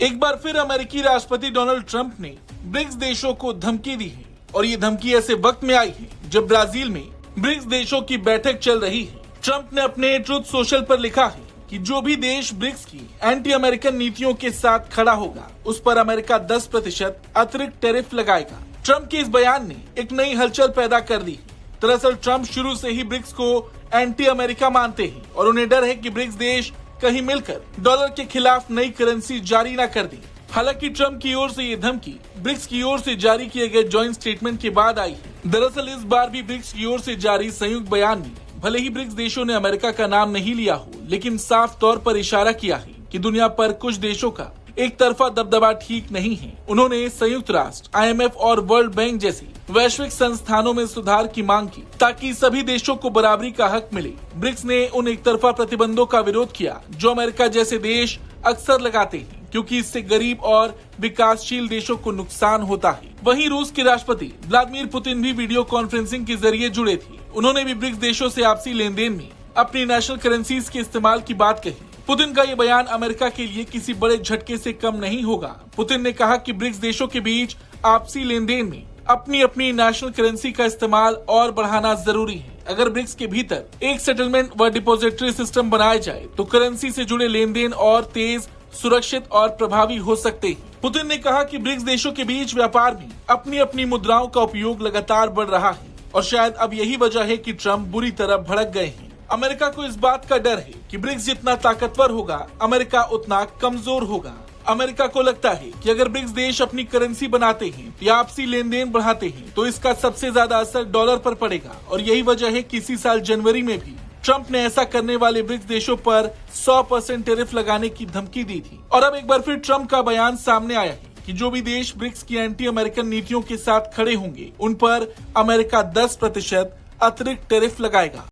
एक बार फिर अमेरिकी राष्ट्रपति डोनाल्ड ट्रंप ने ब्रिक्स देशों को धमकी दी है और ये धमकी ऐसे वक्त में आई है जब ब्राजील में ब्रिक्स देशों की बैठक चल रही है। ट्रंप ने अपने ट्रुथ सोशल पर लिखा है कि जो भी देश ब्रिक्स की एंटी अमेरिकन नीतियों के साथ खड़ा होगा उस पर अमेरिका 10% अतिरिक्त टैरिफ लगाएगा। ट्रंप के इस बयान ने एक नई हलचल पैदा कर दी है। दरअसल ट्रंप शुरू से ही ब्रिक्स को एंटी अमेरिका मानते हैं और उन्हें डर है कि ब्रिक्स देश कहीं मिलकर डॉलर के खिलाफ नई करेंसी जारी न कर दें। हालांकि ट्रंप की ओर से ये धमकी ब्रिक्स की ओर से जारी किए गए जॉइंट स्टेटमेंट के बाद आई है। दरअसल इस बार भी ब्रिक्स की ओर से जारी संयुक्त बयान में भले ही ब्रिक्स देशों ने अमेरिका का नाम नहीं लिया हो, लेकिन साफ तौर पर इशारा किया है कि दुनिया पर कुछ देशों का एक तरफा दबदबा ठीक नहीं है। उन्होंने संयुक्त राष्ट्र, IMF और वर्ल्ड बैंक जैसी वैश्विक संस्थानों में सुधार की मांग की ताकि सभी देशों को बराबरी का हक मिले। ब्रिक्स ने उन एक तरफा प्रतिबंधों का विरोध किया जो अमेरिका जैसे देश अक्सर लगाते हैं, क्योंकि इससे गरीब और विकासशील देशों को नुकसान होता है। वहीं रूस के राष्ट्रपति व्लादिमीर पुतिन भी वीडियो कॉन्फ्रेंसिंग के जरिए जुड़े थे। उन्होंने भी ब्रिक्स देशों से आपसी लेन देन में अपनी नेशनल करेंसीज के इस्तेमाल की बात कही। पुतिन का ये बयान अमेरिका के लिए किसी बड़े झटके से कम नहीं होगा। पुतिन ने कहा कि ब्रिक्स देशों के बीच आपसी लेन देन में अपनी अपनी नेशनल करेंसी का इस्तेमाल और बढ़ाना जरूरी है। अगर ब्रिक्स के भीतर एक सेटलमेंट व डिपॉजिटरी सिस्टम बनाया जाए तो करेंसी से जुड़े लेन देन और तेज, सुरक्षित और प्रभावी हो सकते हैं। पुतिन ने कहा कि ब्रिक्स देशों के बीच व्यापार में अपनी अपनी मुद्राओं का उपयोग लगातार बढ़ रहा है और शायद अब यही वजह है कि ट्रंप बुरी तरह भड़क गए हैं। अमेरिका को इस बात का डर है कि ब्रिक्स जितना ताकतवर होगा, अमेरिका उतना कमजोर होगा। अमेरिका को लगता है कि अगर ब्रिक्स देश अपनी करेंसी बनाते हैं या आपसी लेन देन बढ़ाते हैं तो इसका सबसे ज्यादा असर डॉलर पर पड़ेगा और यही वजह है कि इसी साल जनवरी में भी ट्रंप ने ऐसा करने वाले ब्रिक्स देशों पर 100% टैरिफ लगाने की धमकी दी थी। और अब एक बार फिर ट्रंप का बयान सामने आया है कि जो भी देश ब्रिक्स की एंटी अमेरिकन नीतियों के साथ खड़े होंगे उन पर अमेरिका 10% अतिरिक्त टैरिफ लगाएगा।